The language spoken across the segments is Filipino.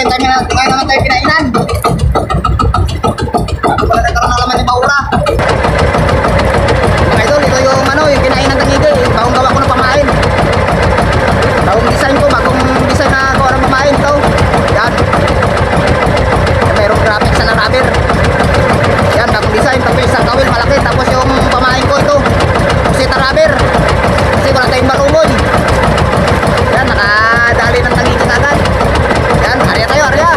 ngayon naman tayo kinainan. Wala nagkaroon ng laman yung baura. Mga idol, ito yung ano, yung kinainan ng igay. Bagong gawa ko ng pamain. Bagong design ko, bagong design na gawa ng pamain ito. Yan. Mayroong graphics na rubber. Yan, bagong design. Tapos isang kawil malaki. Tapos yung pamain ko ito, kusita rubber. Kasi wala tayong malumoy. Yan, nakadali ng tangigit agad. Yan, area tayo, area.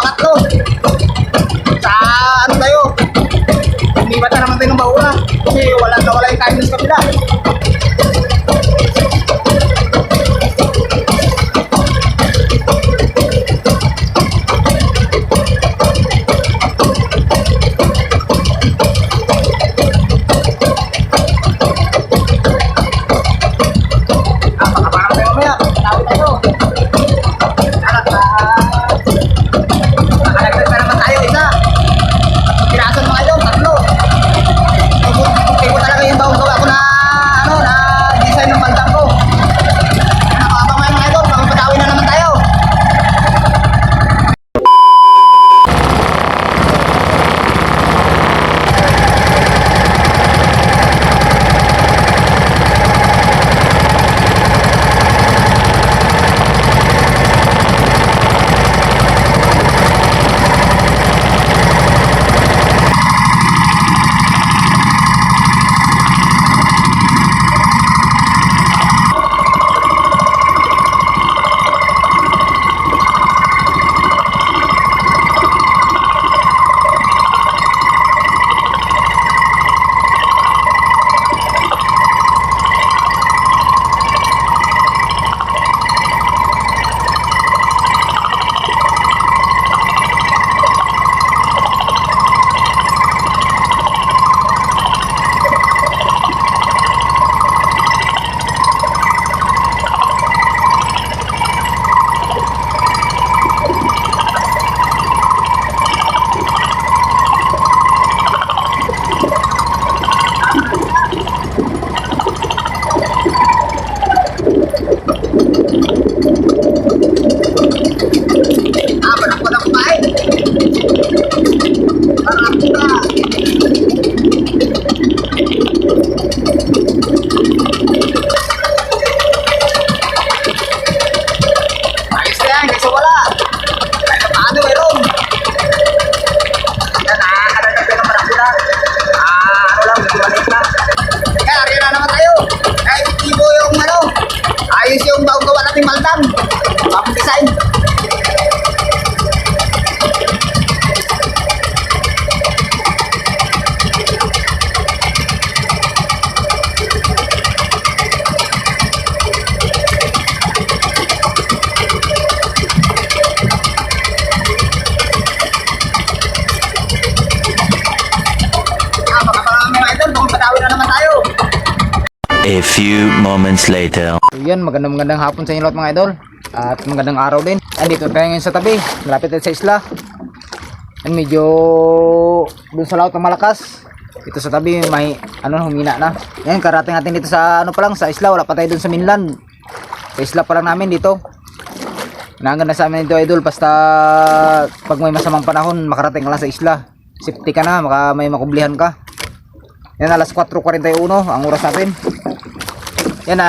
pangatlo. Sa ano tayo? Umibat na naman tayo ng bauna. Kasi wala yung kain sa kabila. A few moments later. So yan, magandang hapon sa inyo lahat mga idol. At magandang araw din. Andito tayo ngayon sa tabi. Malapit tayo sa isla. Yan, medyo dun sa laut ng malakas. Dito sa tabi may humina na. Yan, karating natin dito sa pa lang, sa isla. Wala pa tayo dun sa mainland. Sa isla pa lang namin dito. Nangan na sa amin dito idol. Basta pag may masamang panahon, makarating ka lang sa isla. Safety ka na, baka may makublihan ka. Yan, alas 4:41 ang oras natin. Yan,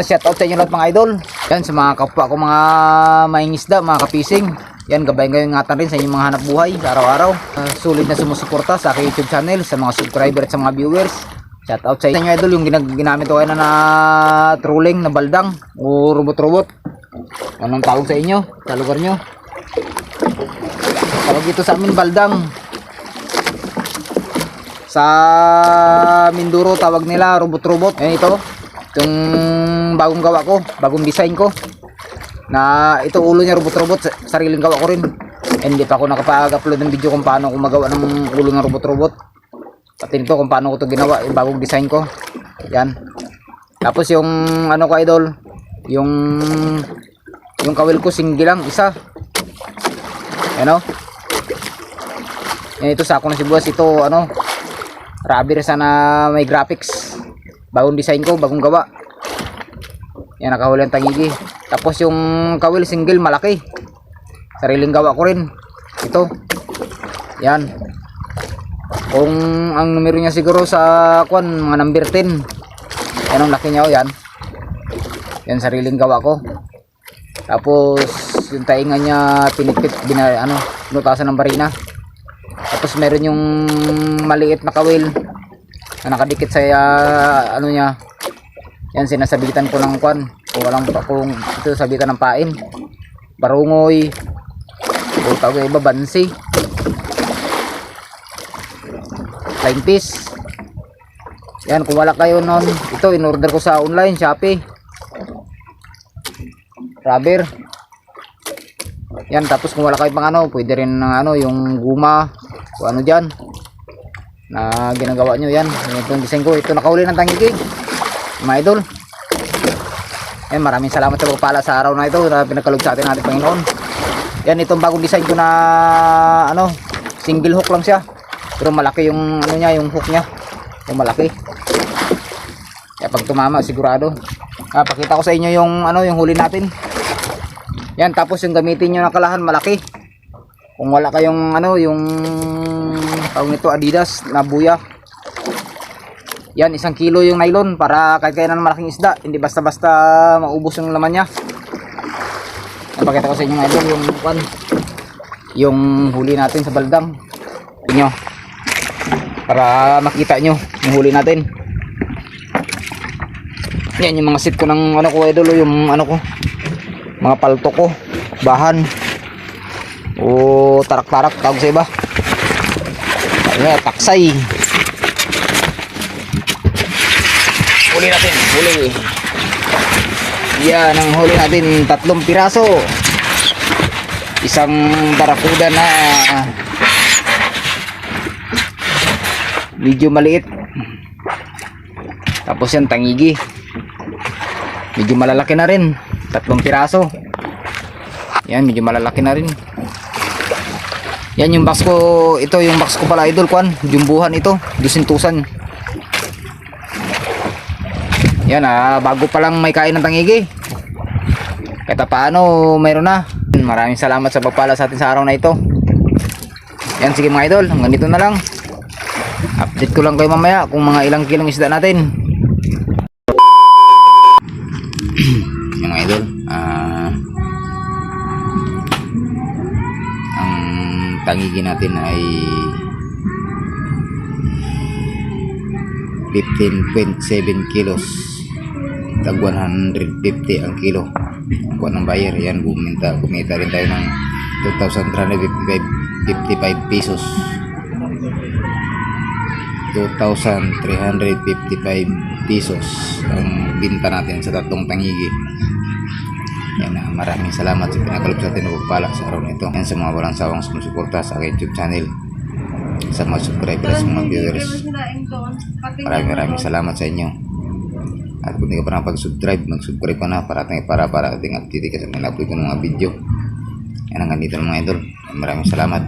shout out sa inyo lahat mga idol. Yan, sa mga kapwa ko mga mahingisda, mga kapising. Yan, gabayan ingatan rin sa inyong mga hanap buhay sa araw-araw. Sulit na sumusuporta sa aking YouTube channel, sa mga subscriber at sa mga viewers. Shout out sa inyo idol, yung ginamit ko na trolling na baldang o robot-robot. Anong tawag sa inyo, sa lugar nyo? Tawag dito sa amin baldang. Sa Mindoro tawag nila robot-robot. Ayan, itong bagong gawa ko, bagong design ko. Na ito ulo niya robot-robot, sariling gawa ko rin. And hindi pa ako nakapag-upload ng video kung paano ko magawa ng ulo ng robot-robot. Pati nito kung paano ko ito ginawa, yung bagong design ko. Yan. Tapos yung ko idol, yung kawil ko single lang, isa. Yan o. Yan, ito sa ako na sibuyas, ito rubber sana may graphics. Bagong design ko, bagong gawa. Yan, nakahuli ang tangigi. Tapos yung kawil single malaki. Sariling gawa ko rin. Ito. Yan. Kung ang numero niya siguro sa mga number 10. Yan ang laki niya, yan. Yan, sariling gawa ko. Tapos yung tainga niya pinipit, nutasan ng barina. Tapos meron yung maliit na kawil na nakadikit sa niya. Yan, sinasabitan ko ng kung ito sabitan ng pain, barungoy, O tawag ng iba, bansi. Flying fish. Yan, kung wala kayo nun, ito in-order ko sa online, Shopee. Rubber. Yan, tapos kung wala kayo pang ano, pwede rin ng ano, yung guma, o ano dyan, na ginagawa nyo. Yan, itong design ko. Ito nakahuli ng tangigig, mga idol. Yan, maraming salamat sa pagpala sa araw na ito na pinagkalog sa atin natin Panginoon. Yan, itong bagong design ko na ano, single hook lang siya, pero malaki yung ano niya, yung hook niya, yung malaki. Kaya pag tumama sigurado. Pakita ko sa inyo yung ano, yung huli natin. Yan, tapos yung gamitin nyo na kalahan malaki. Kung wala kayong ano, yung tawag nito Adidas na buya, yan, 1 kilo yung nylon para kahit kaya ng malaking isda, hindi basta-basta maubos yung laman niya. Napakita ko sa inyo mga idol yung huli natin sa baldang. Inyo, para makita nyo yung huli natin. Yan yung mga sit ko ng ano ko idol, yung ano ko, mga palto ko, bahan o tarak-tarak tawag sa iba. Ayan, taksay. Huli natin, huli. Yan ang huli natin, 3 piraso. Isang barakuda na medyo maliit. Tapos yan, tangigi. Medyo malalaki na rin, 3 piraso. Yan, medyo malalaki na rin. Yan yung box ko, ito yung box ko pala idol, kwan, jumbuhan ito, 200. Yan, bago pa lang may kain ng tangigi. Kahit paano mayroon na. Maraming salamat sa pagpala sa atin sa araw na ito. Yan, sige mga idol, hanggang dito na lang. Update ko lang kayo mamaya kung mga ilang kilong isda natin. Yan mga idol, ang tangigi natin ay 15.7 kilos, tag 150 ang kilo. Kuha ng buyer. Yan, kumita rin tayo ng 2,355 pesos. 2,355 pesos ang binta natin sa 3 tangigi. Yan, maraming salamat sa pinagkalog sa atin na pagpala sa araw na ito. Yan, sa mga walang sawang sumusuporta sa aking YouTube channel, sa mga subscribers, sa mga viewers, maraming salamat sa inyo. At kung hindi ka pa nakapag-subscribe, mag-subscribe ka na para ating update ka sa mga upload ko ng mga video. Yan, hanggang dito mga idol. Maraming salamat.